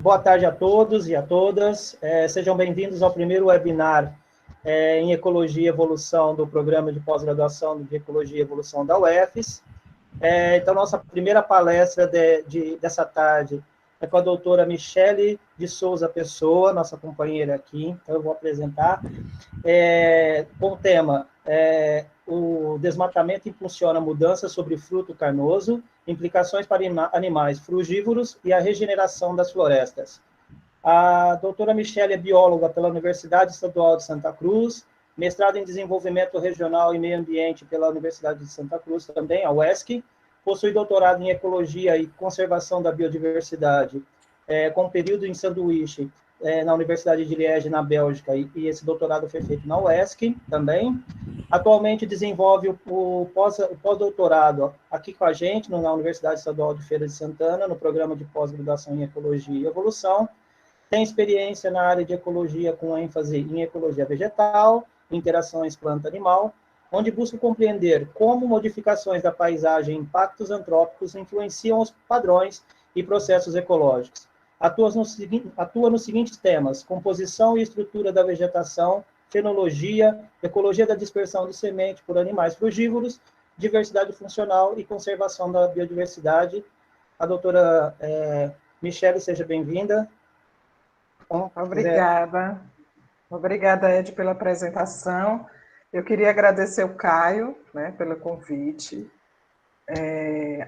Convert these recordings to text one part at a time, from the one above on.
Boa tarde a todos e a todas. Sejam bem-vindos ao primeiro webinar em Ecologia e Evolução do Programa de Pós-Graduação de Ecologia e Evolução da UFES. Então, nossa primeira palestra dessa tarde é com a doutora Michele de Souza Pessoa, nossa companheira aqui. Então, eu vou apresentar com o tema o desmatamento impulsiona mudanças sobre fruto carnoso, implicações para animais frugívoros e a regeneração das florestas. A doutora Michele é bióloga pela Universidade Estadual de Santa Cruz, mestrado em Desenvolvimento Regional e Meio Ambiente pela Universidade de Santa Cruz, também, a UESC, possui doutorado em Ecologia e Conservação da Biodiversidade, com período em sanduíche, na Universidade de Liege, na Bélgica, e esse doutorado foi feito na UESC também. Atualmente desenvolve o pós-doutorado aqui com a gente, na Universidade Estadual de Feira de Santana, no programa de pós-graduação em Ecologia e Evolução. Tem experiência na área de ecologia com ênfase em ecologia vegetal, interações planta-animal, onde busca compreender como modificações da paisagem e impactos antrópicos influenciam os padrões e processos ecológicos. Atua nos seguintes temas: composição e estrutura da vegetação, fenologia, ecologia da dispersão de semente por animais frugívoros, diversidade funcional e conservação da biodiversidade. A doutora Michele, seja bem-vinda. Obrigada, Ed, pela apresentação. Eu queria agradecer o Caio, pelo convite,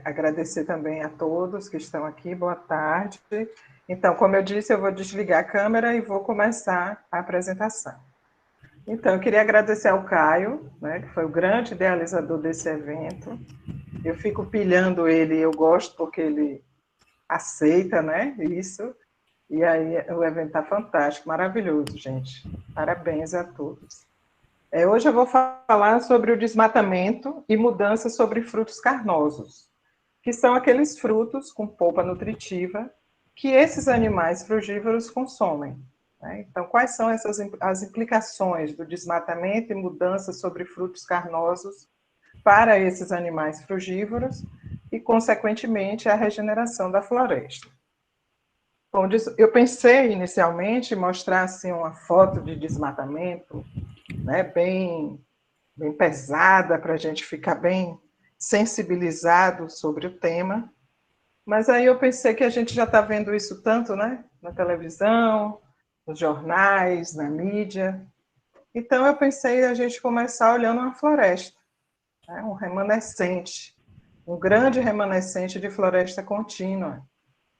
agradecer também a todos que estão aqui, boa tarde. Então, como eu disse, eu vou desligar a câmera e vou começar a apresentação. Então, eu queria agradecer ao Caio, que foi o grande idealizador desse evento. Eu fico pilhando ele, eu gosto porque ele aceita, isso. E aí o evento está fantástico, maravilhoso, gente. Parabéns a todos. Hoje eu vou falar sobre o desmatamento e mudanças sobre frutos carnosos, que são aqueles frutos com polpa nutritiva que esses animais frugívoros consomem. Então, quais são as implicações do desmatamento e mudanças sobre frutos carnosos para esses animais frugívoros e, consequentemente, a regeneração da floresta? Bom, eu pensei inicialmente em mostrar assim, uma foto de desmatamento, bem pesada, para a gente ficar bem sensibilizado sobre o tema, mas aí eu pensei que a gente já está vendo isso tanto, na televisão, nos jornais, na mídia. Então eu pensei a gente começar olhando uma floresta, um remanescente, um grande remanescente de floresta contínua.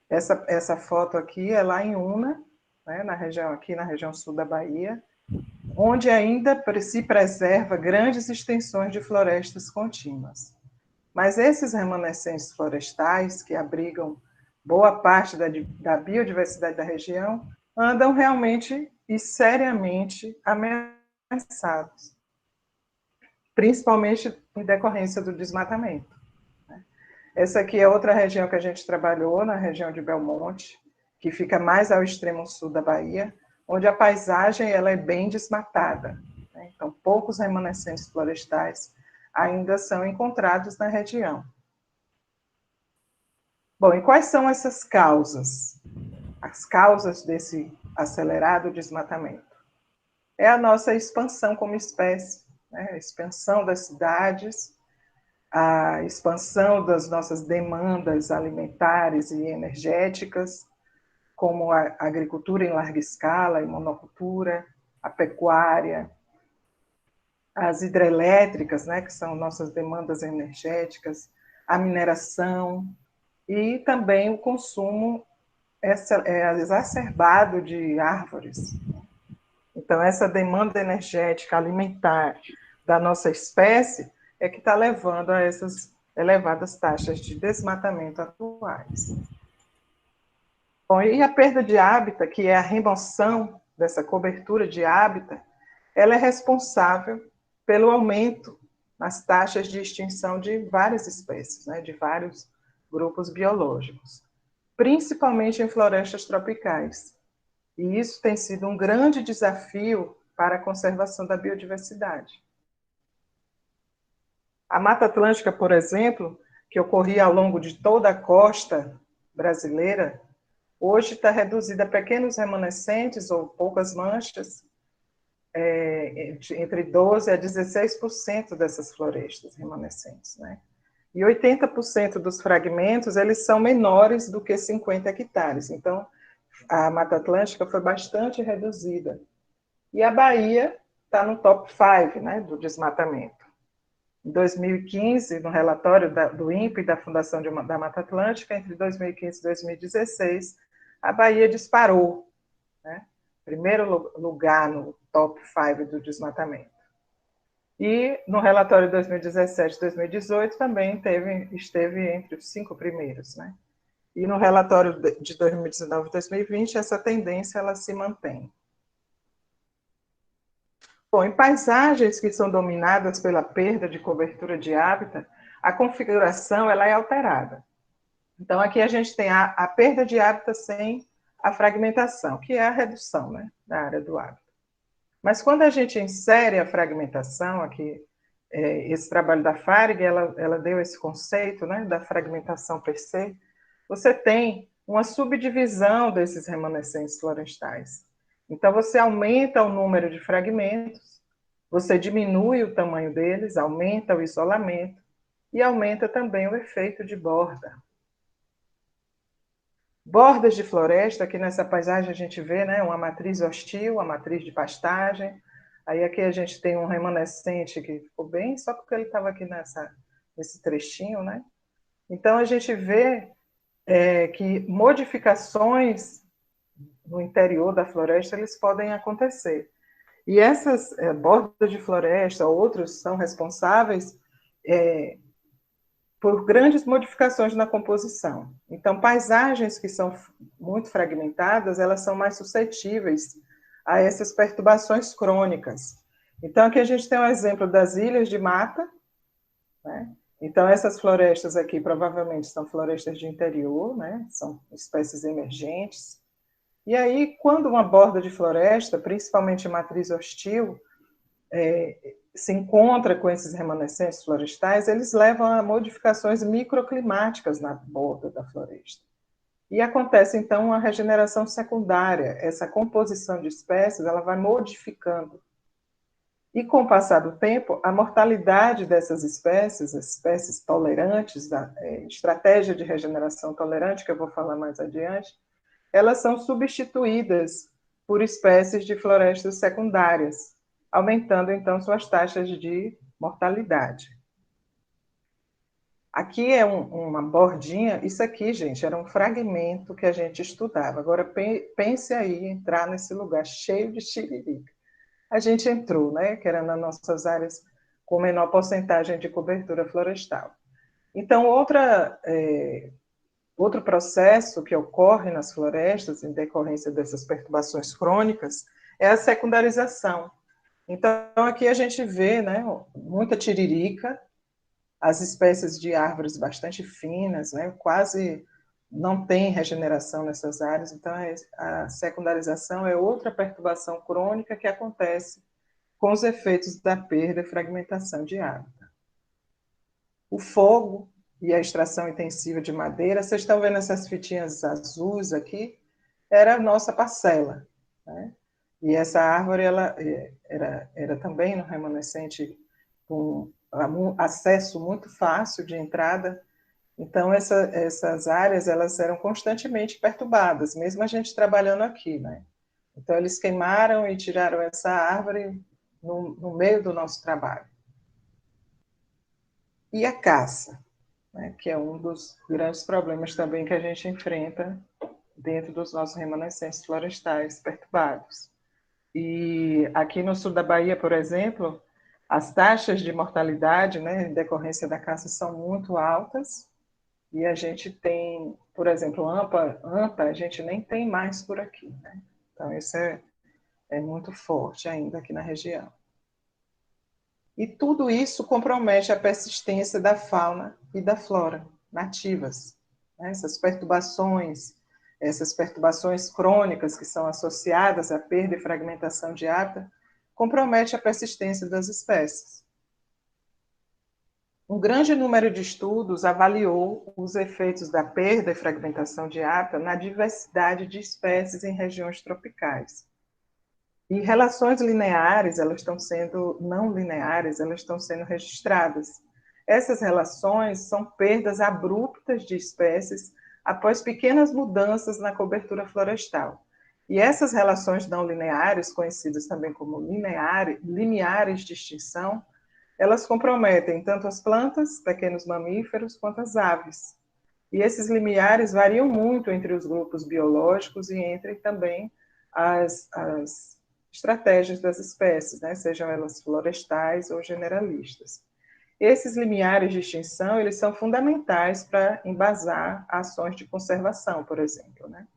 Essa foto aqui é lá em Una, aqui na região sul da Bahia, onde ainda se preserva grandes extensões de florestas contínuas. Mas esses remanescentes florestais, que abrigam boa parte da biodiversidade da região, andam realmente e seriamente ameaçados, principalmente em decorrência do desmatamento. Essa aqui é outra região que a gente trabalhou, na região de Belmonte, que fica mais ao extremo sul da Bahia, onde a paisagem ela é bem desmatada. Então, poucos remanescentes florestais ainda são encontrados na região. Bom, e quais são essas causas? As causas desse acelerado desmatamento? É a nossa expansão como espécie, a expansão das cidades, a expansão das nossas demandas alimentares e energéticas, como a agricultura em larga escala e monocultura, a pecuária, as hidrelétricas, que são nossas demandas energéticas, a mineração e também o consumo exacerbado de árvores. Então, essa demanda energética alimentar da nossa espécie é que está levando a essas elevadas taxas de desmatamento atuais. Bom, e a perda de hábitat, que é a remoção dessa cobertura de hábitat, ela é responsável pelo aumento nas taxas de extinção de várias espécies, de vários grupos biológicos, principalmente em florestas tropicais. E isso tem sido um grande desafio para a conservação da biodiversidade. A Mata Atlântica, por exemplo, que ocorria ao longo de toda a costa brasileira, hoje está reduzida a pequenos remanescentes ou poucas manchas, entre 12% a 16% dessas florestas remanescentes, né? E 80% dos fragmentos, eles são menores do que 50 hectares. Então, a Mata Atlântica foi bastante reduzida. E a Bahia está no top 5, né, do desmatamento. Em 2015, no relatório do INPE e da Fundação da Mata Atlântica, entre 2015 e 2016, a Bahia disparou, né? Primeiro lugar no top 5 do desmatamento. E no relatório de 2017 e 2018 também esteve entre os 5 primeiros, né? E no relatório de 2019 e 2020, essa tendência ela se mantém. Bom, em paisagens que são dominadas pela perda de cobertura de hábitat, a configuração ela é alterada. Então, aqui a gente tem a perda de hábitat sem a fragmentação, que é a redução, né, da área do hábitat. Mas quando a gente insere a fragmentação, aqui, esse trabalho da Fahrig, ela deu esse conceito, né, da fragmentação per se, você tem uma subdivisão desses remanescentes florestais. Então, você aumenta o número de fragmentos, você diminui o tamanho deles, aumenta o isolamento e aumenta também o efeito de borda. Bordas de floresta, aqui nessa paisagem a gente vê, né, uma matriz hostil, a matriz de pastagem. Aí aqui a gente tem um remanescente que ficou bem, só porque ele estava aqui nesse trechinho, né? Então a gente vê que modificações no interior da floresta eles podem acontecer. E essas bordas de floresta, outros são responsáveis por grandes modificações na composição. Então, paisagens que são muito fragmentadas, elas são mais suscetíveis a essas perturbações crônicas. Então, aqui a gente tem um exemplo das ilhas de mata, né? Então, essas florestas aqui provavelmente são florestas de interior, né? São espécies emergentes. E aí, quando uma borda de floresta, principalmente matriz hostil, se encontra com esses remanescentes florestais, eles levam a modificações microclimáticas na borda da floresta. E acontece, então, uma regeneração secundária. Essa composição de espécies ela vai modificando. E, com o passar do tempo, a mortalidade dessas espécies, as espécies tolerantes, da estratégia de regeneração tolerante, que eu vou falar mais adiante, elas são substituídas por espécies de florestas secundárias, aumentando, então, suas taxas de mortalidade. Aqui é uma bordinha, isso aqui, gente, era um fragmento que a gente estudava. Agora, pense aí, entrar nesse lugar cheio de tiririca. A gente entrou, né, que era nas nossas áreas com menor porcentagem de cobertura florestal. Então, outro processo que ocorre nas florestas, em decorrência dessas perturbações crônicas, é a secundarização. Então, aqui a gente vê, né, muita tiririca, as espécies de árvores bastante finas, né, quase não tem regeneração nessas áreas, então a secundarização é outra perturbação crônica que acontece com os efeitos da perda e fragmentação de hábitat. O fogo e a extração intensiva de madeira, vocês estão vendo essas fitinhas azuis aqui? Era a nossa parcela, né? E essa árvore ela era também no remanescente com acesso muito fácil de entrada. Então essas áreas elas eram constantemente perturbadas, mesmo a gente trabalhando aqui, né? Então eles queimaram e tiraram essa árvore no meio do nosso trabalho. E a caça, né, que é um dos grandes problemas também que a gente enfrenta dentro dos nossos remanescentes florestais perturbados. E aqui no sul da Bahia, por exemplo, as taxas de mortalidade, né, em decorrência da caça são muito altas, e a gente tem, por exemplo, anta, a gente nem tem mais por aqui, né? Então isso é muito forte ainda aqui na região. E tudo isso compromete a persistência da fauna e da flora nativas. Né? Essas perturbações crônicas que são associadas à perda e fragmentação de hábitat, compromete a persistência das espécies. Um grande número de estudos avaliou os efeitos da perda e fragmentação de hábitat na diversidade de espécies em regiões tropicais. E relações lineares, elas estão sendo não lineares, elas estão sendo registradas. Essas relações são perdas abruptas de espécies após pequenas mudanças na cobertura florestal. E essas relações não lineares, conhecidas também como limiares de extinção, elas comprometem tanto as plantas, pequenos mamíferos, quanto as aves. E esses limiares variam muito entre os grupos biológicos e entre também as estratégias das espécies, né? Sejam elas florestais ou generalistas. Esses limiares de extinção, eles são fundamentais para embasar ações de conservação, por exemplo, né?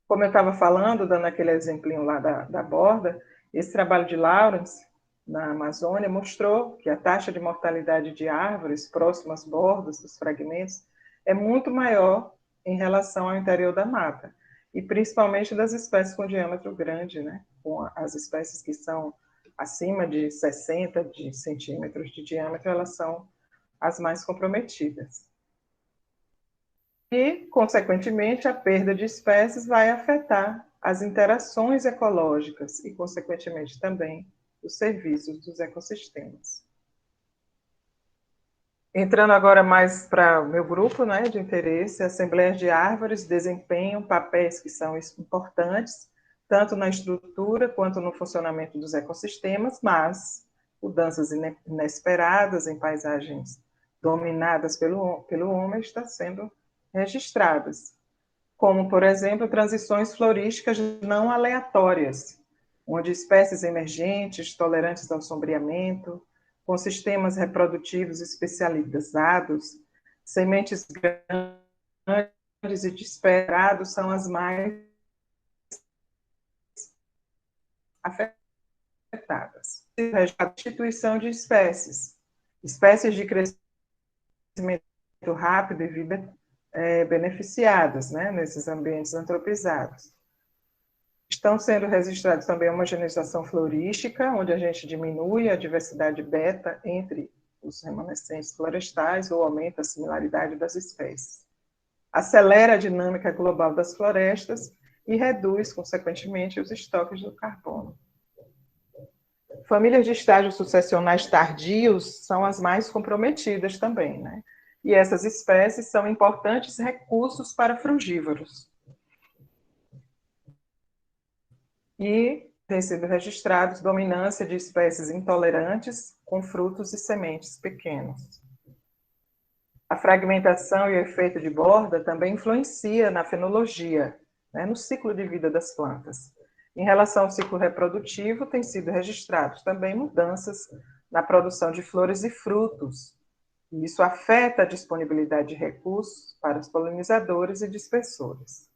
Como eu estava falando, dando aquele exemplinho lá da borda, esse trabalho de Lawrence, na Amazônia, mostrou que a taxa de mortalidade de árvores próximas às bordas dos fragmentos é muito maior em relação ao interior da mata, e principalmente das espécies com diâmetro grande, né? Com as espécies que são acima de 60 centímetros de diâmetro, elas são as mais comprometidas. E, consequentemente, a perda de espécies vai afetar as interações ecológicas e, consequentemente, também os serviços dos ecossistemas. Entrando agora mais para o meu grupo, né, de interesse, assembleias de árvores desempenham papéis que são importantes, tanto na estrutura quanto no funcionamento dos ecossistemas, mas mudanças inesperadas em paisagens dominadas pelo homem estão sendo registradas, como, por exemplo, transições florísticas não aleatórias, onde espécies emergentes, tolerantes ao sombreamento, com sistemas reprodutivos especializados, sementes grandes e dispersados são as mais afetadas. A substituição de espécies de crescimento rápido e vida beneficiadas, né, nesses ambientes antropizados. Estão sendo registrados também a homogeneização florística, onde a gente diminui a diversidade beta entre os remanescentes florestais ou aumenta a similaridade das espécies. Acelera a dinâmica global das florestas e reduz, consequentemente, os estoques do carbono. Famílias de estágios sucessionais tardios são as mais comprometidas também, né? E essas espécies são importantes recursos para frugívoros. E tem sido registrados dominância de espécies intolerantes com frutos e sementes pequenos. A fragmentação e o efeito de borda também influencia na fenologia, né, no ciclo de vida das plantas. Em relação ao ciclo reprodutivo, tem sido registrados também mudanças na produção de flores e frutos. E isso afeta a disponibilidade de recursos para os polinizadores e dispersores.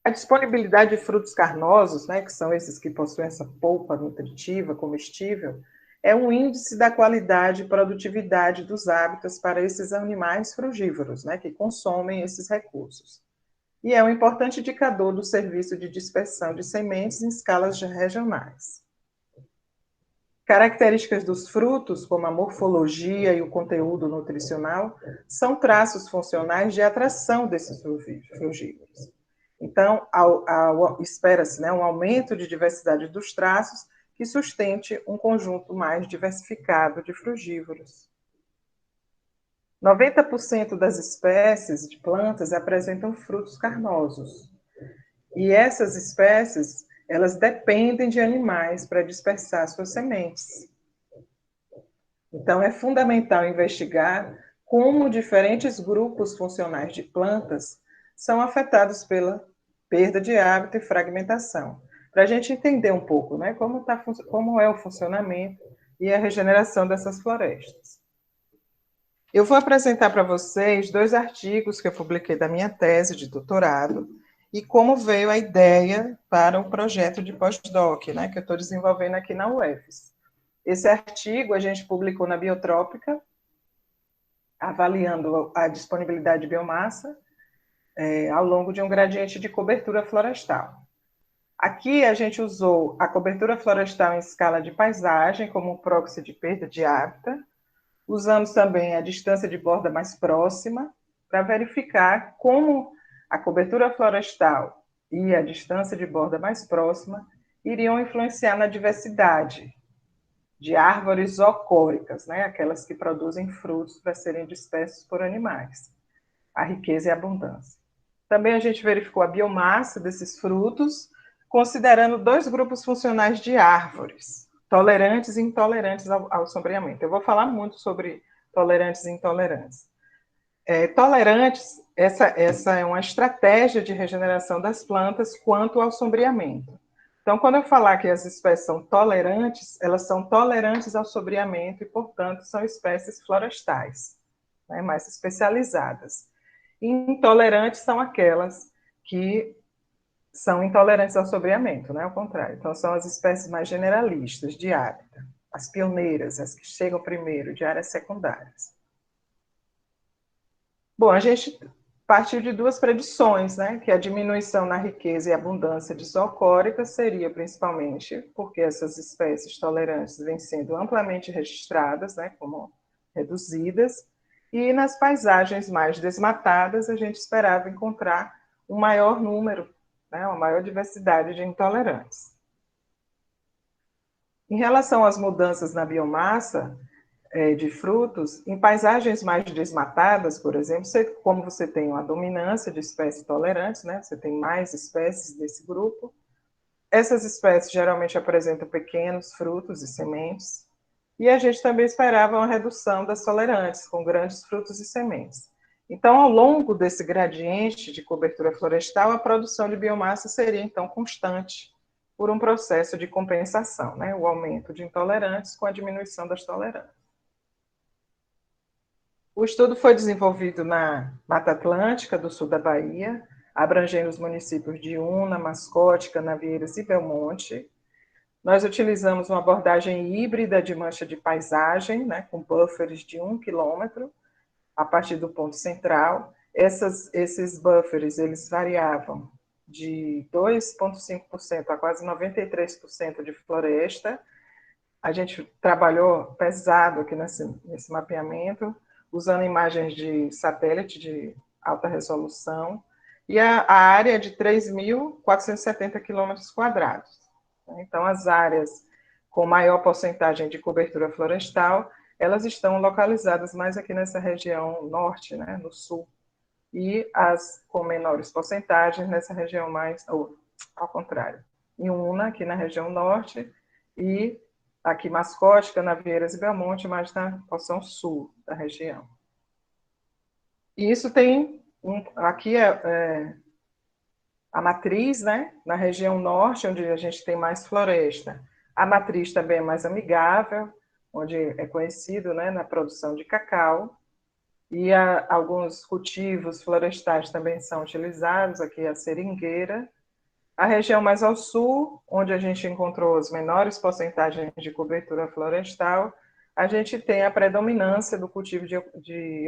A disponibilidade de frutos carnosos, né, que são esses que possuem essa polpa nutritiva, comestível, é um índice da qualidade e produtividade dos hábitats para esses animais frugívoros, né, que consomem esses recursos. E é um importante indicador do serviço de dispersão de sementes em escalas regionais. Características dos frutos, como a morfologia e o conteúdo nutricional, são traços funcionais de atração desses frugívoros. Então, espera-se, né, um aumento de diversidade dos traços que sustente um conjunto mais diversificado de frugívoros. 90% das espécies de plantas apresentam frutos carnosos. E essas espécies, elas dependem de animais para dispersar suas sementes. Então, é fundamental investigar como diferentes grupos funcionais de plantas são afetados pela perda de hábito e fragmentação, para a gente entender um pouco, né, como é o funcionamento e a regeneração dessas florestas. Eu vou apresentar para vocês 2 artigos que eu publiquei da minha tese de doutorado e como veio a ideia para o projeto de pós-doc, né, que eu estou desenvolvendo aqui na UFES. Esse artigo a gente publicou na Biotrópica, avaliando a disponibilidade de biomassa ao longo de um gradiente de cobertura florestal. Aqui a gente usou a cobertura florestal em escala de paisagem como proxy de perda de hábitat. Usamos também a distância de borda mais próxima para verificar como a cobertura florestal e a distância de borda mais próxima iriam influenciar na diversidade de árvores zoocóricas, né? Aquelas que produzem frutos para serem dispersos por animais, a riqueza e a abundância. Também a gente verificou a biomassa desses frutos, considerando 2 grupos funcionais de árvores, tolerantes e intolerantes ao sombreamento. Eu vou falar muito sobre tolerantes e intolerantes. Tolerantes, essa é uma estratégia de regeneração das plantas quanto ao sombreamento. Então, quando eu falar que as espécies são tolerantes, elas são tolerantes ao sombreamento e, portanto, são espécies florestais, né, mais especializadas. Intolerantes são aquelas que são intolerantes ao sombreamento, né? Ao contrário. Então, são as espécies mais generalistas de hábitat, as pioneiras, as que chegam primeiro, de áreas secundárias. Bom, a gente partiu de 2 predições, né? Que a diminuição na riqueza e abundância de zoocóricas seria principalmente porque essas espécies tolerantes vêm sendo amplamente registradas, né? Como reduzidas, e nas paisagens mais desmatadas a gente esperava encontrar um maior número, né? Uma maior diversidade de intolerantes. Em relação às mudanças na biomassa, de frutos, em paisagens mais desmatadas, por exemplo, como você tem uma dominância de espécies tolerantes, né? Você tem mais espécies desse grupo, essas espécies geralmente apresentam pequenos frutos e sementes, e a gente também esperava uma redução das tolerantes, com grandes frutos e sementes. Então, ao longo desse gradiente de cobertura florestal, a produção de biomassa seria, então, constante, por um processo de compensação, né? O aumento de intolerantes com a diminuição das tolerantes. O estudo foi desenvolvido na Mata Atlântica do sul da Bahia, abrangendo os municípios de Una, Mascote, Canavieiras e Belmonte. Nós utilizamos uma abordagem híbrida de mancha de paisagem, né, com buffers de 1 quilômetro, a partir do ponto central. Esses buffers eles variavam de 2,5% a quase 93% de floresta. A gente trabalhou pesado aqui nesse mapeamento, usando imagens de satélite de alta resolução, e a área é de 3.470 quilômetros quadrados. Então, as áreas com maior porcentagem de cobertura florestal, elas estão localizadas mais aqui nessa região norte, né, no sul, e as com menores porcentagens nessa região mais, ou ao contrário, em Una, aqui na região norte, e aqui Mascote, Canavieiras e Belmonte, mais na porção sul da região. E isso tem, aqui a matriz, né, na região norte, onde a gente tem mais floresta. A matriz também é mais amigável, onde é conhecido, né, na produção de cacau, e alguns cultivos florestais também são utilizados, aqui a seringueira. A região mais ao sul, onde a gente encontrou as menores porcentagens de cobertura florestal, a gente tem a predominância do cultivo de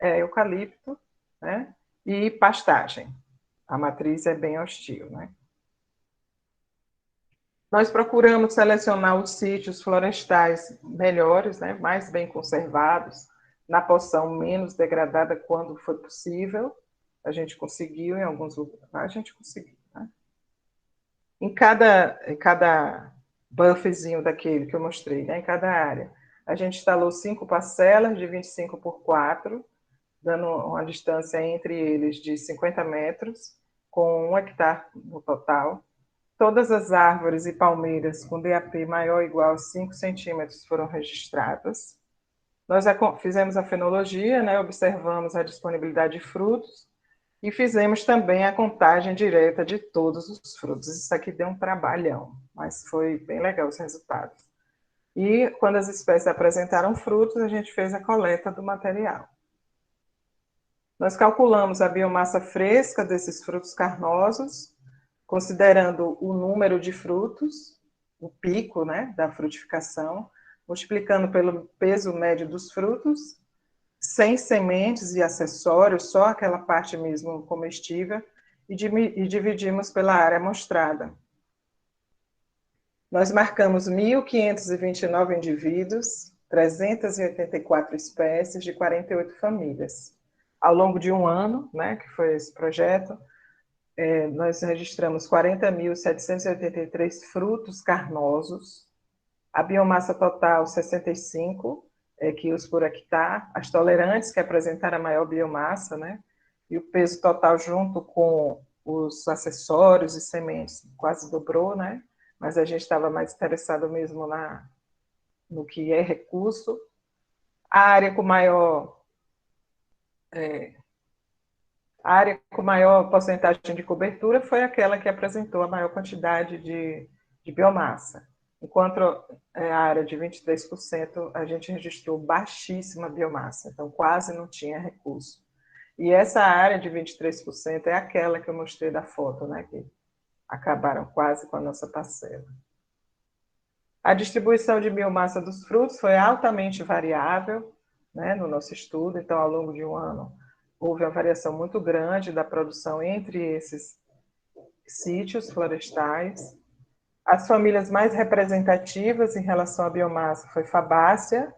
eucalipto, né, e pastagem. A matriz é bem hostil, né? Nós procuramos selecionar os sítios florestais melhores, né, mais bem conservados, na porção menos degradada quando foi possível. A gente conseguiu, em alguns lugares, a gente conseguiu. Né? Em cada bufferzinho daquele que eu mostrei, né, em cada área, a gente instalou 5 parcelas de 25 por 4, dando uma distância entre eles de 50 metros, com 1 hectare no total. Todas as árvores e palmeiras com DAP maior ou igual a 5 centímetros foram registradas. Nós fizemos a fenologia, né, observamos a disponibilidade de frutos e fizemos também a contagem direta de todos os frutos. Isso aqui deu um trabalhão, mas foi bem legal os resultados. E quando as espécies apresentaram frutos, a gente fez a coleta do material. Nós calculamos a biomassa fresca desses frutos carnosos, considerando o número de frutos, o pico, né, da frutificação, multiplicando pelo peso médio dos frutos, sem sementes e acessórios, só aquela parte mesmo comestível, e dividimos pela área amostrada. Nós marcamos 1.529 indivíduos, 384 espécies de 48 famílias. Ao longo de um ano, né, que foi esse projeto, nós registramos 40.783 frutos carnosos, a biomassa total 65 quilos por hectare, as tolerantes que apresentaram a maior biomassa, né, e o peso total junto com os acessórios e sementes quase dobrou, né, mas a gente estava mais interessado mesmo no que é recurso. A área com maior porcentagem de cobertura foi aquela que apresentou a maior quantidade de biomassa. Enquanto a área de 23%, a gente registrou baixíssima biomassa, então quase não tinha recurso. E essa área de 23% é aquela que eu mostrei da foto, né, que acabaram quase com a nossa parcela. A distribuição de biomassa dos frutos foi altamente variável, né, no nosso estudo, então, ao longo de um ano, houve uma variação muito grande da produção entre esses sítios florestais. As famílias mais representativas em relação à biomassa foi Fabácea,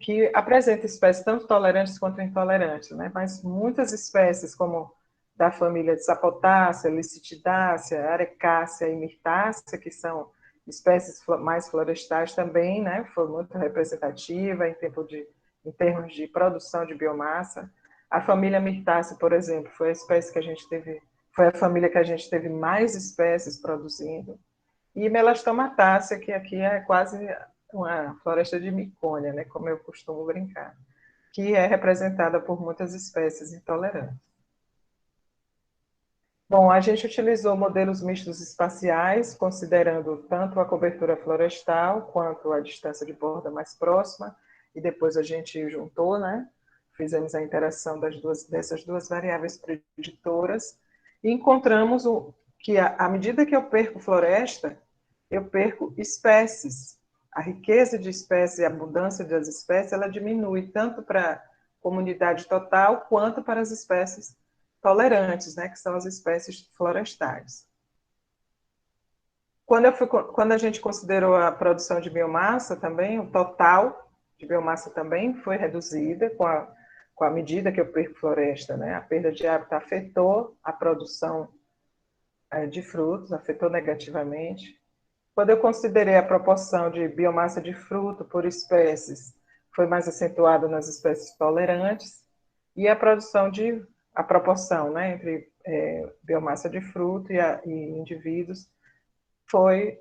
que apresenta espécies tanto tolerantes quanto intolerantes, né? Mas muitas espécies, como da família de Sapotácea, Licitidácea, Arecácea e Mirtácea, que são espécies mais florestais também, né? Foi muito representativa em termos de produção de biomassa. A família Mirtácea, por exemplo, foi a família que a gente teve mais espécies produzindo. E Melastomatácea, que aqui é quase uma floresta de micônia, né, como eu costumo brincar, que é representada por muitas espécies intolerantes. Bom, a gente utilizou modelos mistos espaciais, considerando tanto a cobertura florestal quanto a distância de borda mais próxima, e depois a gente juntou, né? Fizemos a interação dessas duas variáveis preditoras, e encontramos que, à medida que eu perco floresta, eu perco espécies. A riqueza de espécies e a abundância das espécies, ela diminui tanto para a comunidade total, quanto para as espécies tolerantes, né, que são as espécies florestais. Quando a gente considerou a produção de biomassa também, o total de biomassa também foi reduzida com a medida que eu perco floresta, né? A perda de hábitat afetou a produção de frutos, afetou negativamente. Quando eu considerei a proporção de biomassa de fruto por espécies, foi mais acentuada nas espécies tolerantes, e a proporção, né, entre biomassa de fruto e indivíduos foi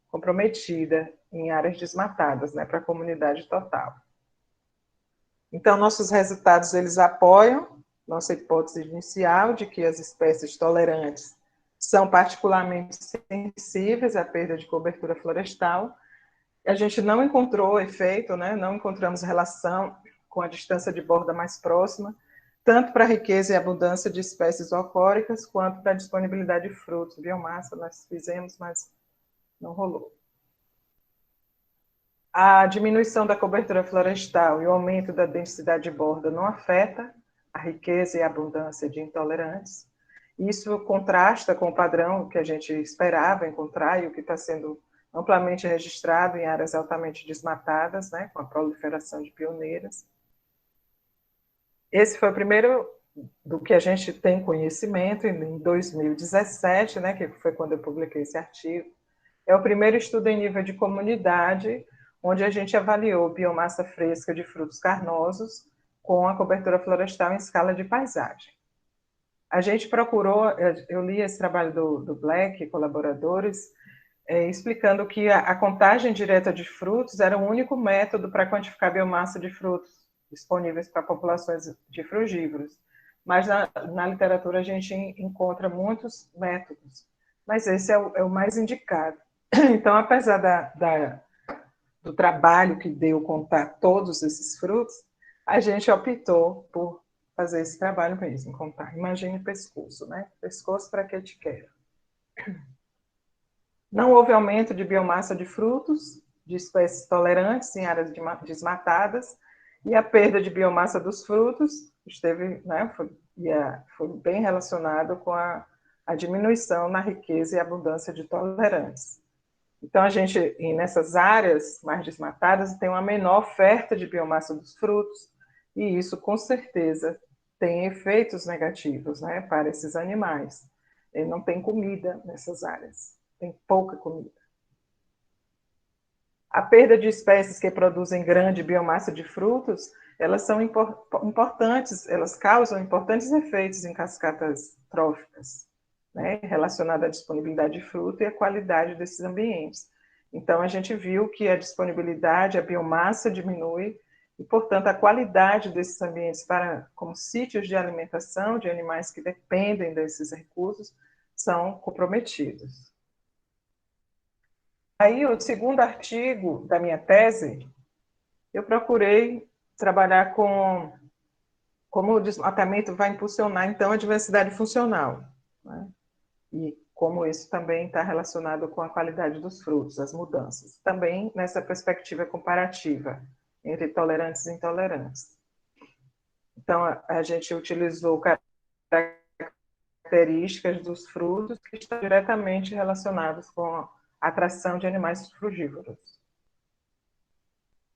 comprometida em áreas desmatadas, né, para a comunidade total. Então, nossos resultados, eles apoiam nossa hipótese inicial de que as espécies tolerantes são particularmente sensíveis à perda de cobertura florestal. A gente não encontrou efeito, né, não encontramos relação com a distância de borda mais próxima, tanto para a riqueza e abundância de espécies zooxóricas, quanto para a disponibilidade de frutos, biomassa, nós fizemos, mas não rolou. A diminuição da cobertura florestal e o aumento da densidade de borda não afeta a riqueza e a abundância de intolerantes. Isso contrasta com o padrão que a gente esperava encontrar e o que está sendo amplamente registrado em áreas altamente desmatadas, né, com a proliferação de pioneiras. Esse foi o primeiro do que a gente tem conhecimento, em 2017, né, que foi quando eu publiquei esse artigo. É o primeiro estudo em nível de comunidade, onde a gente avaliou biomassa fresca de frutos carnosos com a cobertura florestal em escala de paisagem. A gente procurou, eu li esse trabalho do Black, colaboradores, explicando que a contagem direta de frutos era o único método para quantificar a biomassa de frutos disponíveis para populações de frugívoros. Mas na literatura a gente encontra muitos métodos, mas esse é o mais indicado. Então, apesar do trabalho que deu contar todos esses frutos, a gente optou por fazer esse trabalho mesmo, contar. Imagine pescoço, né? Pescoço para que te quero. Não houve aumento de biomassa de frutos de espécies tolerantes em áreas desmatadas, E a perda de biomassa dos frutos esteve, né, foi bem relacionado com a diminuição na riqueza e abundância de tolerantes. Então, a gente, nessas áreas mais desmatadas, tem uma menor oferta de biomassa dos frutos, e isso, com certeza, tem efeitos negativos, né, para esses animais. E não tem comida nessas áreas, tem pouca comida. A perda de espécies que produzem grande biomassa de frutos, elas são importantes, elas causam importantes efeitos em cascatas tróficas, né, relacionadas à disponibilidade de fruto e à qualidade desses ambientes. Então, a gente viu que a disponibilidade, a biomassa diminui e, portanto, a qualidade desses ambientes como sítios de alimentação de animais que dependem desses recursos são comprometidos. Aí, o segundo artigo da minha tese, eu procurei trabalhar com como o desmatamento vai impulsionar, então, a diversidade funcional, né? E como isso também está relacionado com a qualidade dos frutos, as mudanças. Também nessa perspectiva comparativa entre tolerantes e intolerantes. Então, a gente utilizou características dos frutos que estão diretamente relacionadas com a atração de animais frugívoros.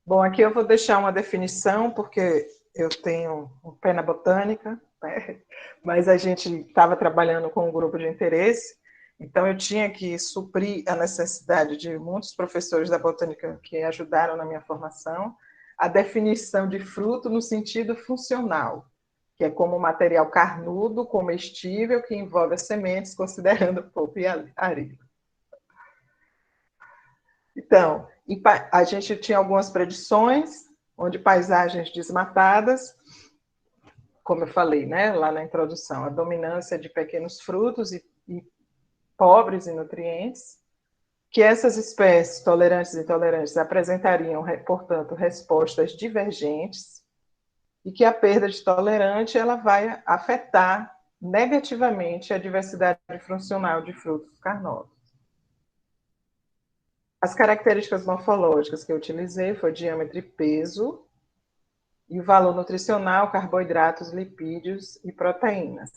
Bom, aqui eu vou deixar uma definição, porque eu tenho um pé na botânica, né? Mas a gente estava trabalhando com um grupo de interesse, então eu tinha que suprir a necessidade de muitos professores da botânica que ajudaram na minha formação, a definição de fruto no sentido funcional, que é como um material carnudo, comestível, que envolve as sementes, considerando polpa e arilo. Então, a gente tinha algumas predições, onde paisagens desmatadas, como eu falei, né, lá na introdução, a dominância de pequenos frutos e pobres em nutrientes, que essas espécies tolerantes e intolerantes apresentariam, portanto, respostas divergentes, e que a perda de tolerante ela vai afetar negativamente a diversidade funcional de frutos carnosos. As características morfológicas que eu utilizei foi diâmetro e peso, e o valor nutricional, carboidratos, lipídios e proteínas.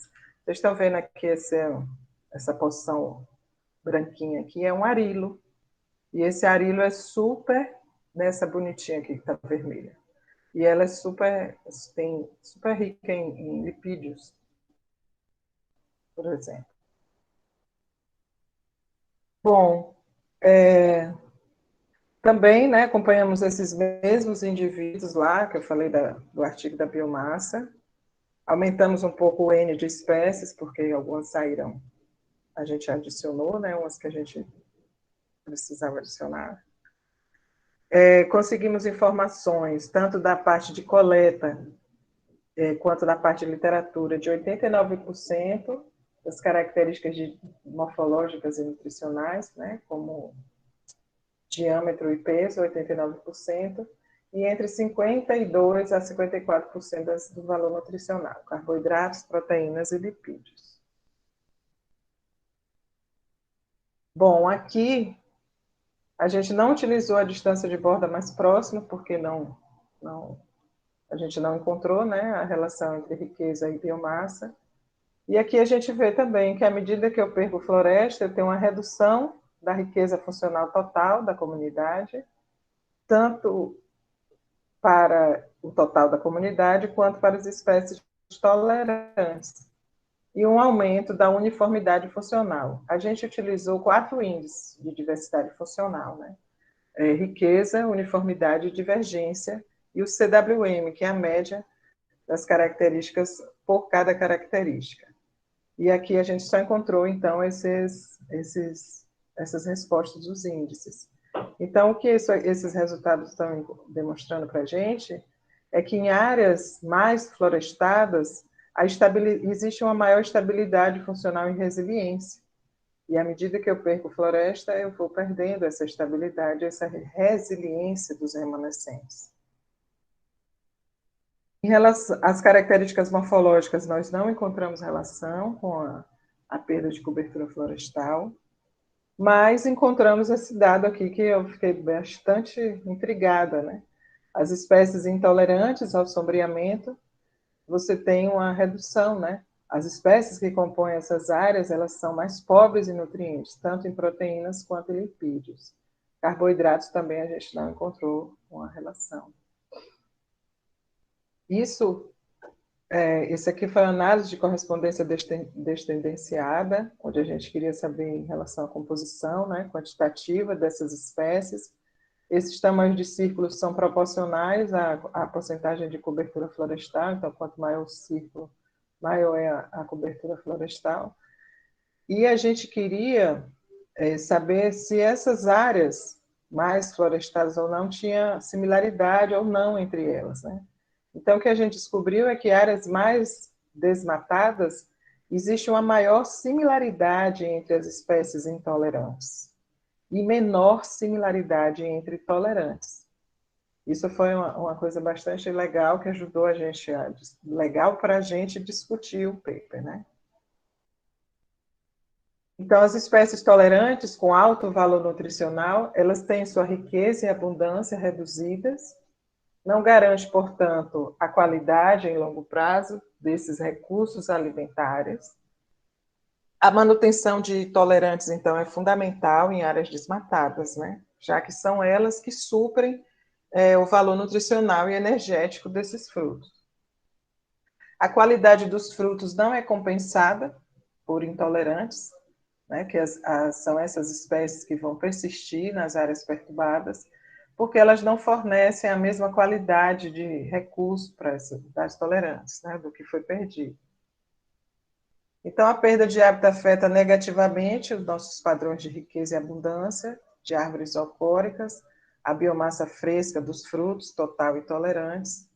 Vocês estão vendo aqui essa porção branquinha aqui, é um arilo. E esse arilo é super, nessa bonitinha aqui que está vermelha. E ela é super rica em lipídios, por exemplo. Bom, também, né, acompanhamos esses mesmos indivíduos lá, que eu falei do artigo da biomassa. Aumentamos um pouco o N de espécies, porque algumas saíram, a gente adicionou, né, umas que a gente precisava adicionar. Conseguimos informações, tanto da parte de coleta, quanto da parte de literatura, de 89% das características morfológicas e nutricionais, né, como diâmetro e peso, 89%, e entre 52% a 54% do valor nutricional, carboidratos, proteínas e lipídios. Bom, aqui a gente não utilizou a distância de borda mais próxima, porque a gente não encontrou, né, a relação entre riqueza e biomassa. E aqui a gente vê também que, à medida que eu perco floresta, eu tenho uma redução da riqueza funcional total da comunidade, tanto para o total da comunidade, quanto para as espécies tolerantes, e um aumento da uniformidade funcional. A gente utilizou 4 índices de diversidade funcional, né? Riqueza, uniformidade e divergência, e o CWM, que é a média das características por cada característica. E aqui a gente só encontrou, então, essas respostas dos índices. Então, o que esses resultados estão demonstrando para a gente é que em áreas mais florestadas existe uma maior estabilidade funcional e resiliência. E à medida que eu perco floresta, eu vou perdendo essa estabilidade, essa resiliência dos remanescentes. Em relação às características morfológicas, nós não encontramos relação com a perda de cobertura florestal, mas encontramos esse dado aqui que eu fiquei bastante intrigada, né? As espécies intolerantes ao sombreamento, você tem uma redução, né? As espécies que compõem essas áreas, elas são mais pobres em nutrientes, tanto em proteínas quanto em lipídios. Carboidratos também a gente não encontrou uma relação. Esse aqui foi a análise de correspondência destendenciada, onde a gente queria saber em relação à composição, né, quantitativa dessas espécies. Esses tamanhos de círculos são proporcionais à porcentagem de cobertura florestal, então, quanto maior o círculo, maior é a cobertura florestal. E a gente queria saber se essas áreas mais florestadas ou não tinha similaridade ou não entre elas, né? Então, o que a gente descobriu é que áreas mais desmatadas existe uma maior similaridade entre as espécies intolerantes e menor similaridade entre tolerantes. Isso foi uma coisa bastante legal que ajudou a gente, legal para a gente discutir o paper, né? Então, as espécies tolerantes com alto valor nutricional, elas têm sua riqueza e abundância reduzidas, não garante, portanto, a qualidade em longo prazo desses recursos alimentares. A manutenção de tolerantes, então, é fundamental em áreas desmatadas, né? Já que são elas que suprem o valor nutricional e energético desses frutos. A qualidade dos frutos não é compensada por intolerantes, né, que são essas espécies que vão persistir nas áreas perturbadas, porque elas não fornecem a mesma qualidade de recurso para das tolerantes, né, do que foi perdido. Então, a perda de hábitat afeta negativamente os nossos padrões de riqueza e abundância de árvores zooxóricas, a biomassa fresca dos frutos, total e tolerantes.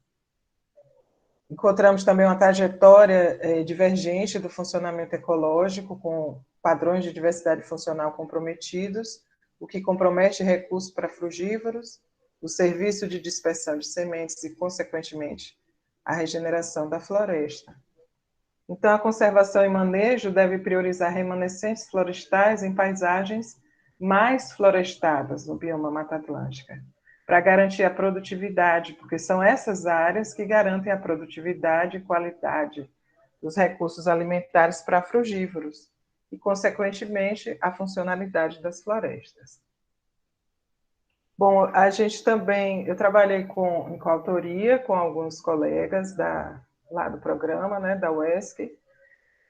Encontramos também uma trajetória divergente do funcionamento ecológico, com padrões de diversidade funcional comprometidos, o que compromete recursos para frugívoros, o serviço de dispersão de sementes e, consequentemente, a regeneração da floresta. Então, a conservação e manejo deve priorizar remanescentes florestais em paisagens mais florestadas no bioma Mata Atlântica, para garantir a produtividade, porque são essas áreas que garantem a produtividade e qualidade dos recursos alimentares para frugívoros e, consequentemente, a funcionalidade das florestas. Bom, a gente também, eu trabalhei em coautoria com alguns colegas lá do programa, né, da UESC,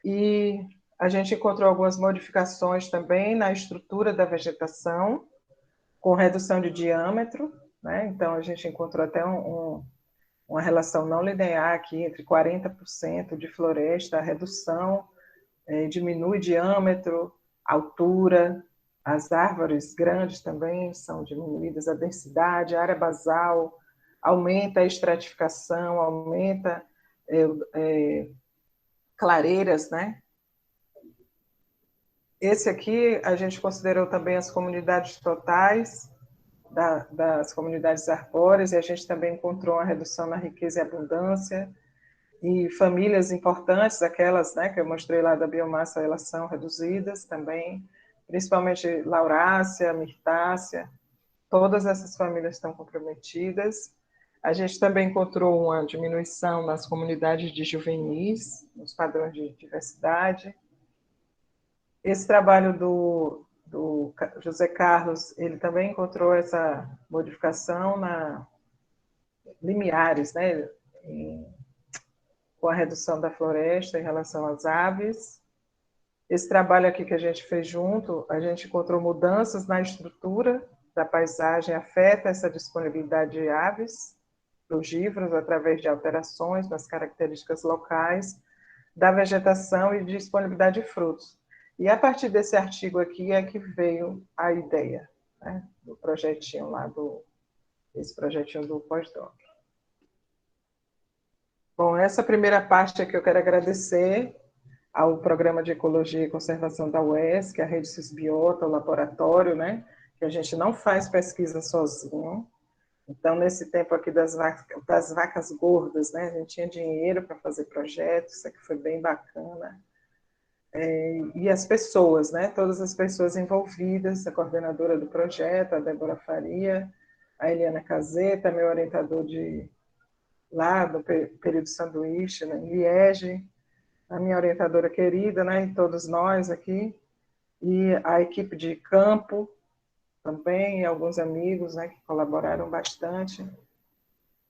e a gente encontrou algumas modificações também na estrutura da vegetação, com redução de diâmetro, né? Então a gente encontrou até uma relação não linear aqui entre 40% de floresta, a redução diminui diâmetro, altura, as árvores grandes também são diminuídas, a densidade, a área basal, aumenta a estratificação, aumenta clareiras, né? Esse aqui a gente considerou também as comunidades totais das comunidades arbóreas, e a gente também encontrou uma redução na riqueza e abundância, e famílias importantes, aquelas, né, que eu mostrei lá da biomassa, elas são reduzidas também, principalmente Laurácea, Mirtácea, todas essas famílias estão comprometidas. A gente também encontrou uma diminuição nas comunidades de juvenis, nos padrões de diversidade. Esse trabalho do José Carlos, ele também encontrou essa modificação na limiares, né, com a redução da floresta em relação às aves. Esse trabalho aqui que a gente fez junto, a gente encontrou mudanças na estrutura da paisagem, afeta essa disponibilidade de aves frugívoras através de alterações nas características locais da vegetação e disponibilidade de frutos. E a partir desse artigo aqui é que veio a ideia, né, do projetinho lá, esse projetinho do pós-doc. Bom, essa primeira parte aqui eu quero agradecer ao Programa de Ecologia e Conservação da UESC, a Rede Cisbiota, o laboratório, né, que a gente não faz pesquisa sozinho. Então, nesse tempo aqui das vacas gordas, né, a gente tinha dinheiro para fazer projetos, isso aqui foi bem bacana. E as pessoas, né, todas as pessoas envolvidas, a coordenadora do projeto, a Débora Faria, a Eliana Caseta, meu orientador lá do período sanduíche, né, em Liege, a minha orientadora querida, né, e todos nós aqui, e a equipe de campo também, e alguns amigos, né, que colaboraram bastante.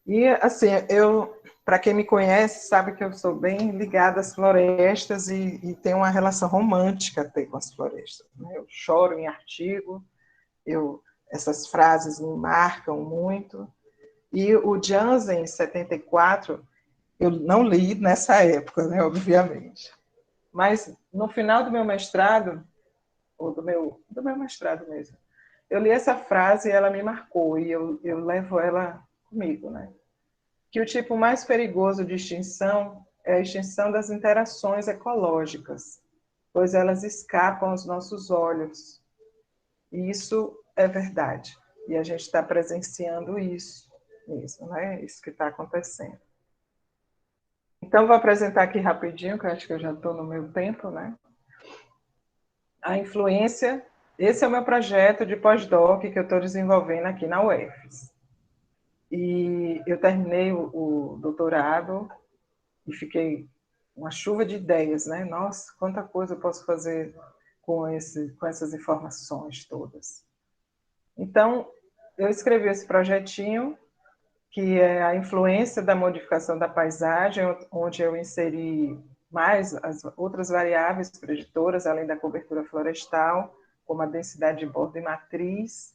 E, assim, para quem me conhece, sabe que eu sou bem ligada às florestas e tenho uma relação romântica até com as florestas, né? Eu choro em artigo, essas frases me marcam muito. E o Jansen, em 74, eu não li nessa época, né, obviamente. Mas, no final do meu mestrado, ou do meu mestrado mesmo, eu li essa frase e ela me marcou, e eu levo ela comigo, né? Que o tipo mais perigoso de extinção é a extinção das interações ecológicas, pois elas escapam aos nossos olhos. E isso é verdade. E a gente está presenciando isso mesmo, né? Isso que está acontecendo. Então, vou apresentar aqui rapidinho, que eu acho que eu já estou no meu tempo, né? A influência. Esse é o meu projeto de pós-doc que eu estou desenvolvendo aqui na UFES. E eu terminei o doutorado e fiquei uma chuva de ideias, né? Nossa, quanta coisa eu posso fazer com essas informações todas. Então, eu escrevi esse projetinho, que é a influência da modificação da paisagem, onde eu inseri mais as outras variáveis preditoras, além da cobertura florestal, como a densidade de bordo e matriz,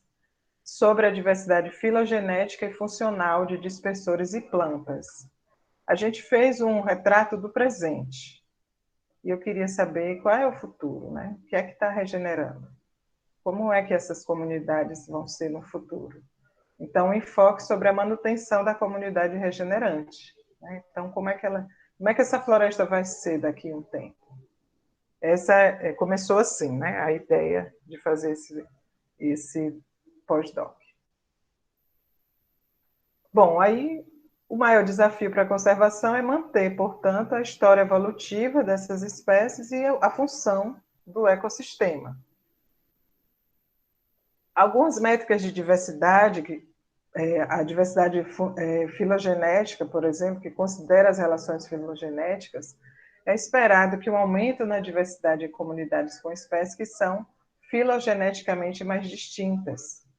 sobre a diversidade filogenética e funcional de dispersores e plantas. A gente fez um retrato do presente, e eu queria saber qual é o futuro, né? O que é que está regenerando? Como é que essas comunidades vão ser no futuro? Então, um enfoque sobre a manutenção da comunidade regenerante, né? Então, como é que essa floresta vai ser daqui a um tempo? Começou assim, né? A ideia de fazer esse pós-doc. Bom, aí o maior desafio para a conservação é manter, portanto, a história evolutiva dessas espécies e a função do ecossistema. Algumas métricas de diversidade, a diversidade filogenética, por exemplo, que considera as relações filogenéticas, é esperado que um aumento na diversidade de comunidades com espécies que são filogeneticamente mais distintas,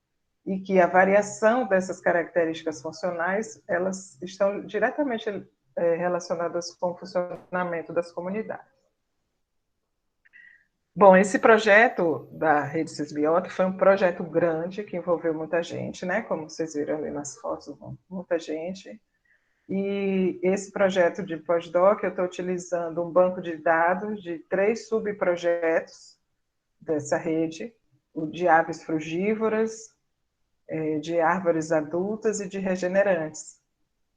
e que a variação dessas características funcionais, elas estão diretamente relacionadas com o funcionamento das comunidades. Bom, esse projeto da Rede Cisbiota foi um projeto grande que envolveu muita gente, né? Como vocês viram ali nas fotos, muita gente. E esse projeto de pós-doc, eu estou utilizando um banco de dados de 3 subprojetos dessa rede, o de aves frugívoras, de árvores adultas e de regenerantes.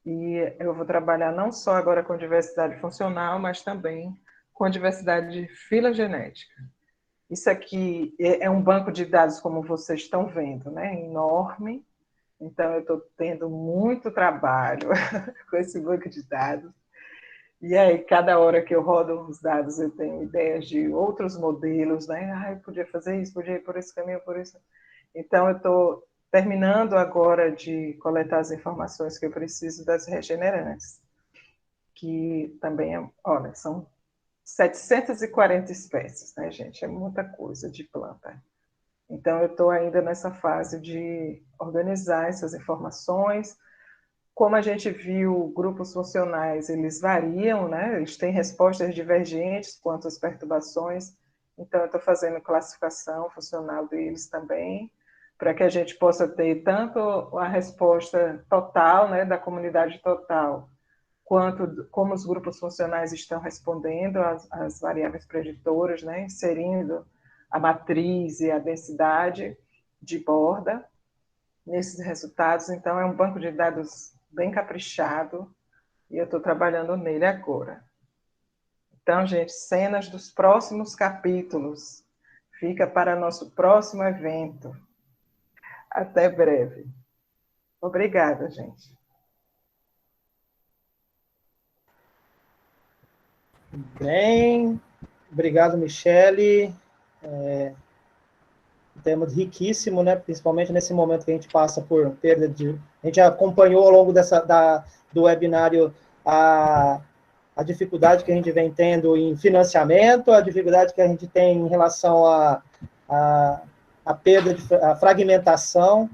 E eu vou trabalhar não só agora com diversidade funcional, mas também com diversidade filogenética. Isso aqui é um banco de dados, como vocês estão vendo, né? Enorme. Então, eu estou tendo muito trabalho com esse banco de dados. E aí, cada hora que eu rodo os dados, eu tenho ideias de outros modelos, né? Eu podia fazer isso, podia ir por esse caminho, por isso. Então, eu estou terminando agora de coletar as informações que eu preciso das regenerantes, que também, olha, são 740 espécies, né, gente? É muita coisa de planta. Então, eu estou ainda nessa fase de organizar essas informações. Como a gente viu, grupos funcionais, eles variam, né? Eles têm respostas divergentes quanto às perturbações. Então, eu estou fazendo classificação funcional deles também, para que a gente possa ter tanto a resposta total, né, da comunidade total, quanto como os grupos funcionais estão respondendo às variáveis preditoras, né, inserindo a matriz e a densidade de borda nesses resultados. Então, é um banco de dados bem caprichado e eu estou trabalhando nele agora. Então, gente, cenas dos próximos capítulos. Fica para nosso próximo evento. Até breve. Obrigada, gente. Bem, obrigado, Michele. tema riquíssimo, né? Principalmente nesse momento que a gente passa por perda de... A gente acompanhou ao longo do webinário a dificuldade que a gente vem tendo em financiamento, a dificuldade que a gente tem em relação à perda, à fragmentação.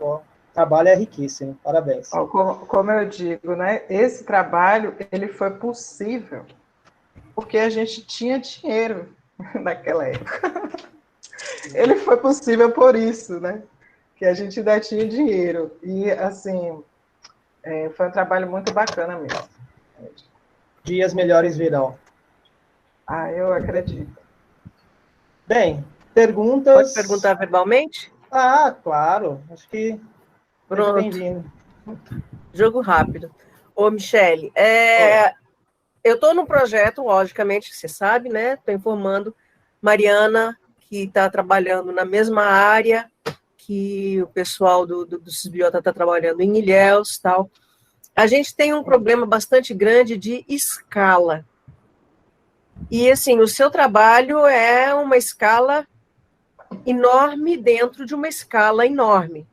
O trabalho é riquíssimo, parabéns. Como eu digo, né, esse trabalho ele foi possível porque a gente tinha dinheiro naquela época. Ele foi possível por isso, né, que a gente ainda tinha dinheiro. E, assim, foi um trabalho muito bacana mesmo. Dias melhores virão. Eu acredito. Bem, perguntas... Pode perguntar verbalmente? Claro. Acho que... Pronto. Bem-vindo. Jogo rápido. Ô, Michele, eu estou num projeto, logicamente, você sabe, né? Estou informando Mariana, que está trabalhando na mesma área que o pessoal do Cisbiota está trabalhando em Ilhéus e tal. A gente tem um problema bastante grande de escala. E, assim, o seu trabalho é uma escala enorme dentro de uma escala enorme.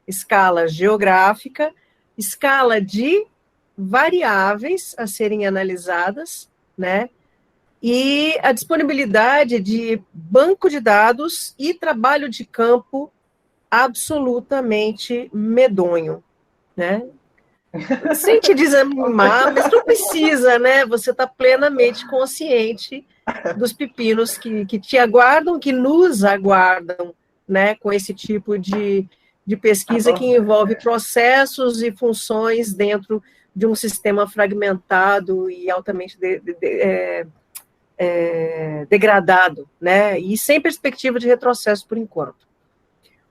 Escala geográfica, escala de variáveis a serem analisadas, né? E a disponibilidade de banco de dados e trabalho de campo absolutamente medonho, né? Sem te desanimar, mas não precisa, né? Você está plenamente consciente dos pepinos que te aguardam, que nos aguardam, né? Com esse tipo de pesquisa que envolve processos e funções dentro de um sistema fragmentado e altamente degradado, né? E sem perspectiva de retrocesso por enquanto.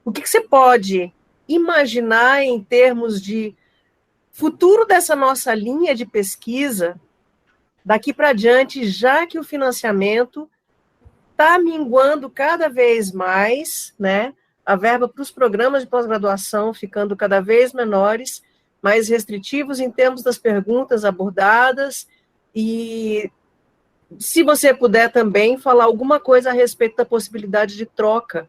O que você pode imaginar em termos de futuro dessa nossa linha de pesquisa daqui para diante, já que o financiamento está minguando cada vez mais, né? A verba para os programas de pós-graduação ficando cada vez menores, mais restritivos em termos das perguntas abordadas, e se você puder também falar alguma coisa a respeito da possibilidade de troca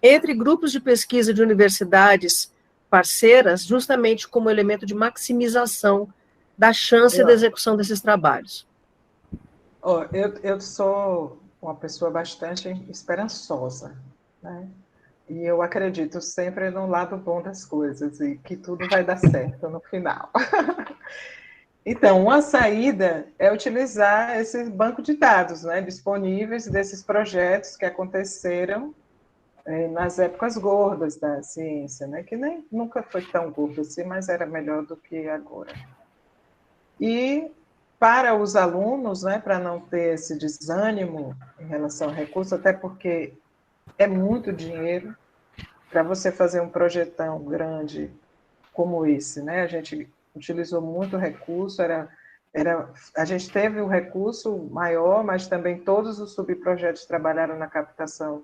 entre grupos de pesquisa de universidades parceiras, justamente como elemento de maximização da chance da execução desses trabalhos. Eu sou uma pessoa bastante esperançosa, né? E eu acredito sempre no lado bom das coisas e que tudo vai dar certo no final. Então, uma saída é utilizar esse banco de dados, né, disponíveis desses projetos que aconteceram nas épocas gordas da ciência, né, que nunca foi tão gordo assim, mas era melhor do que agora. E para os alunos, né, para não ter esse desânimo em relação ao recurso, até porque é muito dinheiro para você fazer um projetão grande como esse, né? A gente utilizou muito recurso, a gente teve um recurso maior, mas também todos os subprojetos trabalharam na captação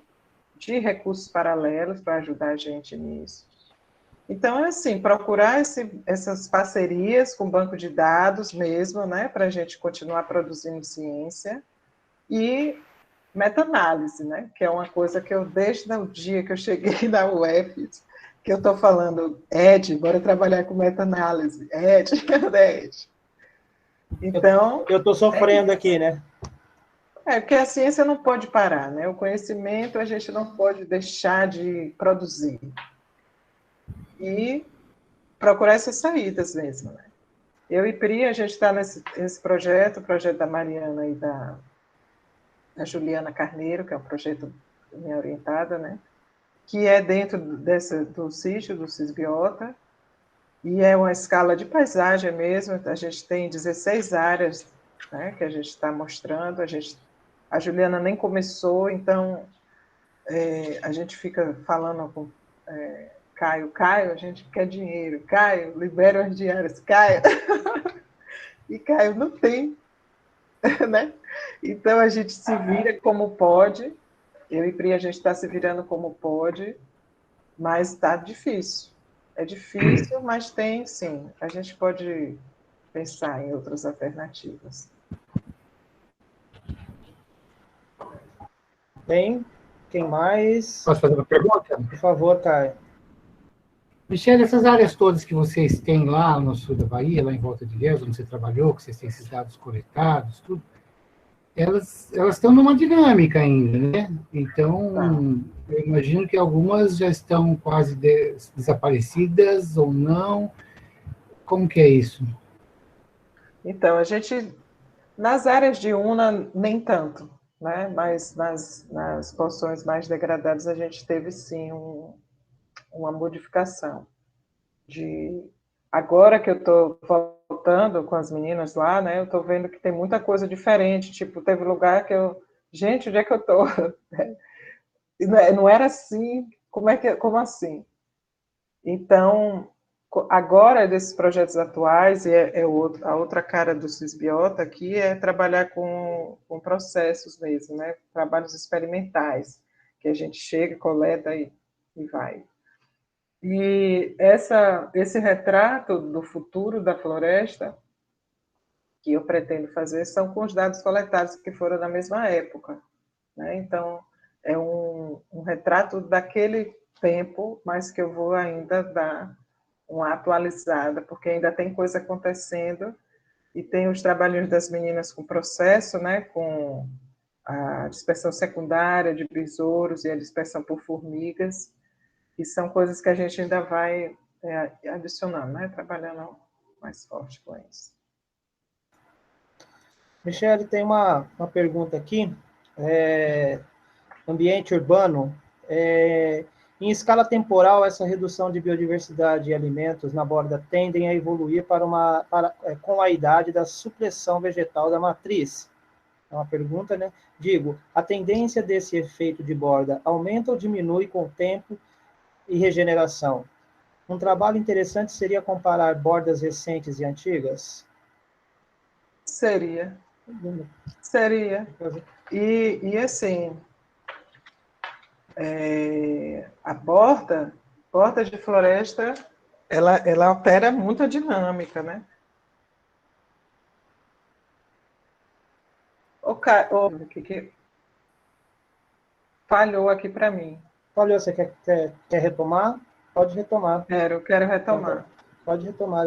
de recursos paralelos para ajudar a gente nisso. Então, é assim, procurar essas parcerias com banco de dados mesmo, né, para a gente continuar produzindo ciência, e meta-análise, né, que é uma coisa que eu, desde o dia que eu cheguei na UF, que eu estou falando, Ed, bora trabalhar com meta-análise, Ed. Então... Eu estou sofrendo aqui, né? Porque a ciência não pode parar, né, o conhecimento a gente não pode deixar de produzir. E procurar essas saídas mesmo, né? Eu e Pri, a gente está nesse projeto, o projeto da Mariana e da Juliana Carneiro, que é um projeto minha orientada, né? Que é dentro do sítio do Cisbiota, e é uma escala de paisagem mesmo. A gente tem 16 áreas, né, que a gente está mostrando. A Juliana nem começou, então a gente fica falando com Caio, a gente quer dinheiro, Caio, libera as diárias, Caio. E Caio não tem, né? Então a gente se vira como pode. Eu e Pri, a gente está se virando como pode, mas está difícil. É difícil, mas tem, sim. A gente pode pensar em outras alternativas. Bem, Quem mais? Posso fazer uma pergunta? Por favor, Caio. Michele, essas áreas todas que vocês têm lá no sul da Bahia, lá em Volta de Deus, onde você trabalhou, que vocês têm esses dados coletados, tudo, elas estão numa dinâmica ainda, né? Então, eu imagino que algumas já estão quase desaparecidas ou não. Como que é isso? Então, a gente, nas áreas de UNA, nem tanto, né? Mas nas porções mais degradadas, a gente teve, sim, uma modificação. Agora que eu estou voltando com as meninas lá, né? Eu estou vendo que tem muita coisa diferente. Tipo, teve lugar que eu... Gente, onde é que eu estou? Não era assim. Como assim? Então, agora, desses projetos atuais, a outra cara do Cisbiota aqui é trabalhar com processos mesmo, né? Trabalhos experimentais, que a gente chega, coleta e vai. E esse retrato do futuro da floresta que eu pretendo fazer são com os dados coletados que foram na mesma época, né? Então, é um retrato daquele tempo, mas que eu vou ainda dar uma atualizada, porque ainda tem coisa acontecendo, e tem os trabalhos das meninas com processo, né, com a dispersão secundária de besouros e a dispersão por formigas, e são coisas que a gente ainda vai adicionando, né, trabalhando mais forte com isso. Michele, tem uma pergunta aqui. Ambiente urbano, em escala temporal, essa redução de biodiversidade e alimentos na borda tendem a evoluir com a idade da supressão vegetal da matriz? É uma pergunta, né? Digo, a tendência desse efeito de borda aumenta ou diminui com o tempo e regeneração? Um trabalho interessante seria comparar bordas recentes e antigas? Seria. E assim, a borda de floresta, ela altera muito a dinâmica, né? O que falhou aqui para mim? Falhou, você quer retomar? Pode retomar. Eu quero retomar. Pode retomar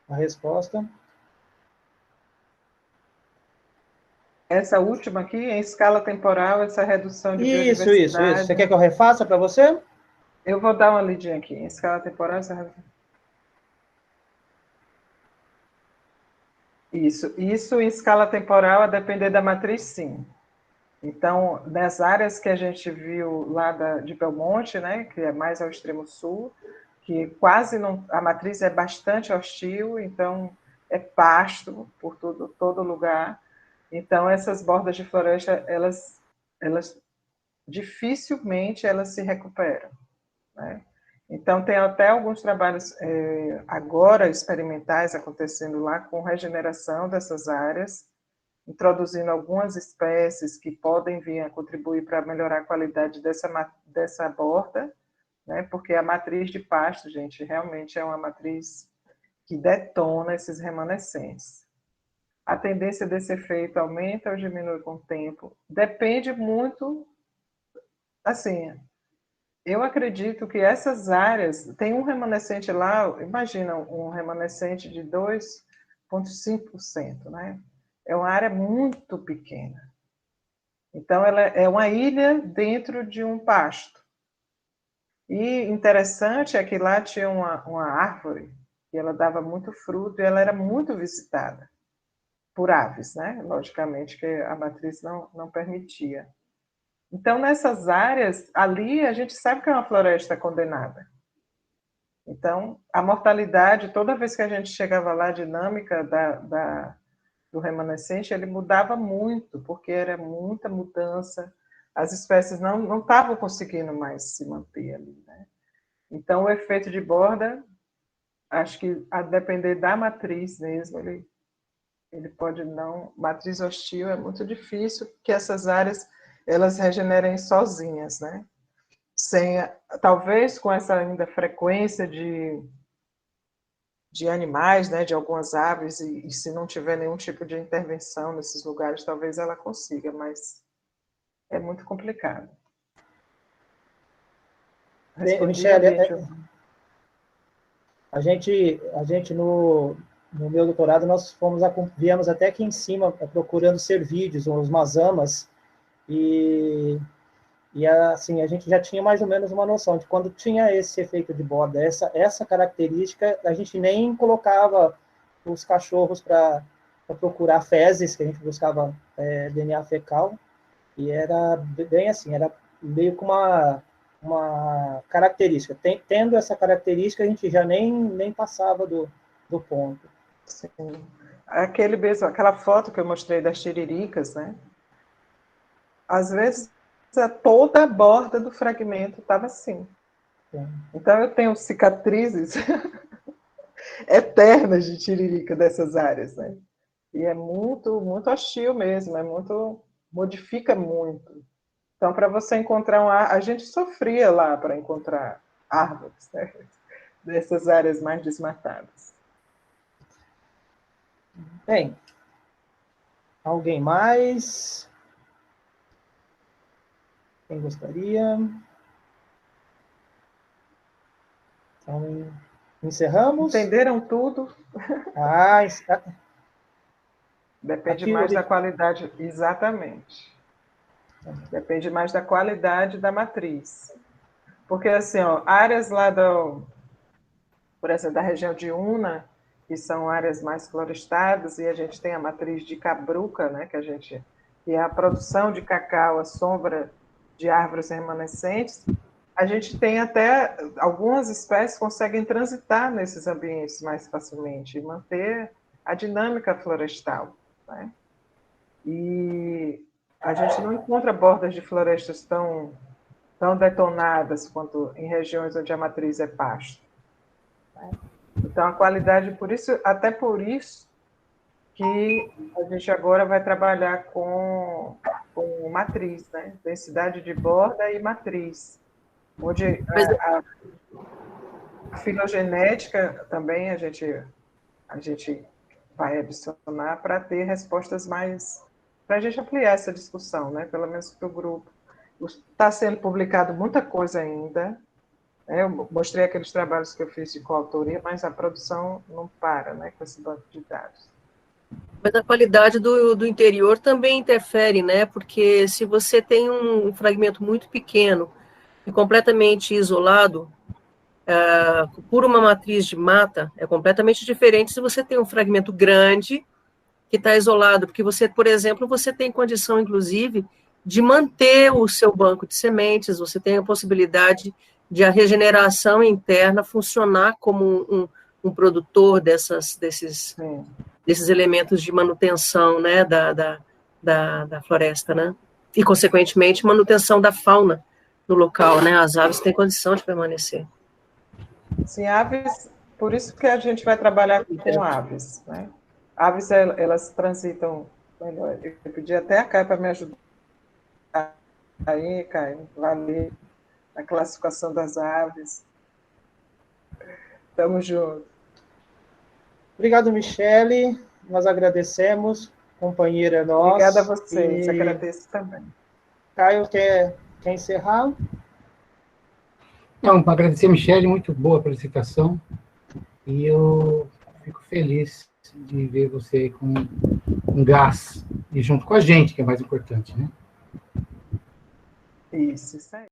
a resposta. Essa última aqui, em escala temporal, essa redução de biodiversidade... Isso. Você quer que eu refaça para você? Eu vou dar uma lidinha aqui. Em escala temporal, essa redução... Isso em escala temporal, a depender da matriz, sim. Então, nas áreas que a gente viu lá de Belmonte, né, que é mais ao extremo sul, que quase não... A matriz é bastante hostil, então é pasto por todo lugar. Então, essas bordas de floresta, elas dificilmente elas se recuperam, né? Então, tem até alguns trabalhos agora experimentais acontecendo lá com regeneração dessas áreas, introduzindo algumas espécies que podem vir a contribuir para melhorar a qualidade dessa borda, né? Porque a matriz de pasto, gente, realmente é uma matriz que detona esses remanescentes. A tendência desse efeito aumenta ou diminui com o tempo? Depende muito, assim, eu acredito que essas áreas, tem um remanescente lá, imagina um remanescente de 2,5%, né? É uma área muito pequena. Então, ela é uma ilha dentro de um pasto. E interessante é que lá tinha uma árvore, que ela dava muito fruto e ela era muito visitada por aves, né? Logicamente que a matriz não permitia. Então, nessas áreas, ali a gente sabe que é uma floresta condenada. Então, a mortalidade, toda vez que a gente chegava lá, a dinâmica do remanescente, ele mudava muito, porque era muita mudança, as espécies não estavam conseguindo mais se manter ali, né? Então, o efeito de borda, acho que a depender da matriz mesmo, ele pode não... Matriz hostil é muito difícil que essas áreas elas regenerem sozinhas, né? Talvez com essa ainda frequência de animais, né, de algumas aves, e se não tiver nenhum tipo de intervenção nesses lugares, talvez ela consiga, mas é muito complicado. Michele, a gente no meu doutorado, nós viemos até aqui em cima procurando ser vídeos, umas amas, e assim, a gente já tinha mais ou menos uma noção de quando tinha esse efeito de borda, essa característica, a gente nem colocava os cachorros para procurar fezes, que a gente buscava DNA fecal, e era bem assim, era meio com uma característica. Tendo essa característica, a gente já nem passava do ponto. Sim. Aquela foto que eu mostrei das tiriricas, né? Às vezes, toda a borda do fragmento estava assim. Sim. Então, eu tenho cicatrizes eternas de tiririca dessas áreas, né? E é muito, muito hostil mesmo, modifica muito. Então, para você encontrar a gente sofria lá para encontrar árvores, né? Dessas áreas mais desmatadas. Bem, alguém mais? Quem gostaria? Então, encerramos? Entenderam tudo? Depende mais da qualidade, exatamente. Depende mais da qualidade da matriz. Porque, assim, áreas lá por exemplo, da região de Una, que são áreas mais florestadas, e a gente tem a matriz de cabruca, né, que é a produção de cacau, a sombra de árvores remanescentes, a gente tem até, algumas espécies conseguem transitar nesses ambientes mais facilmente e manter a dinâmica florestal, né? E a gente não encontra bordas de florestas tão detonadas quanto em regiões onde a matriz é pasto, né? Então, a qualidade, até por isso que a gente agora vai trabalhar com matriz, né? Densidade de borda e matriz, onde a filogenética também a gente vai adicionar para ter respostas mais... para a gente ampliar essa discussão, né? Pelo menos para o grupo. Está sendo publicado muita coisa ainda. Eu mostrei aqueles trabalhos que eu fiz de coautoria, mas a produção não para, né, com esse banco de dados. Mas a qualidade do interior também interfere, né? Porque se você tem um fragmento muito pequeno e completamente isolado, por uma matriz de mata, é completamente diferente se você tem um fragmento grande que está isolado, porque você, por exemplo, você tem condição, inclusive, de manter o seu banco de sementes, você tem a possibilidade de a regeneração interna funcionar como um produtor desses elementos de manutenção, né, da floresta, né? E, consequentemente, manutenção da fauna no local, né? As aves têm condição de permanecer. Sim, aves, por isso que a gente vai trabalhar com aves, né? Aves, elas transitam melhor. Eu pedi até a Caio para me ajudar aí, Caio, valeu. A classificação das aves. Estamos juntos. Obrigado, Michele. Nós agradecemos, companheira nossa. Obrigada a vocês, agradeço também. Caio, quer encerrar? Não, para agradecer, Michele, muito boa a apresentação. E eu fico feliz de ver você com um gás e junto com a gente, que é mais importante, né? Isso aí.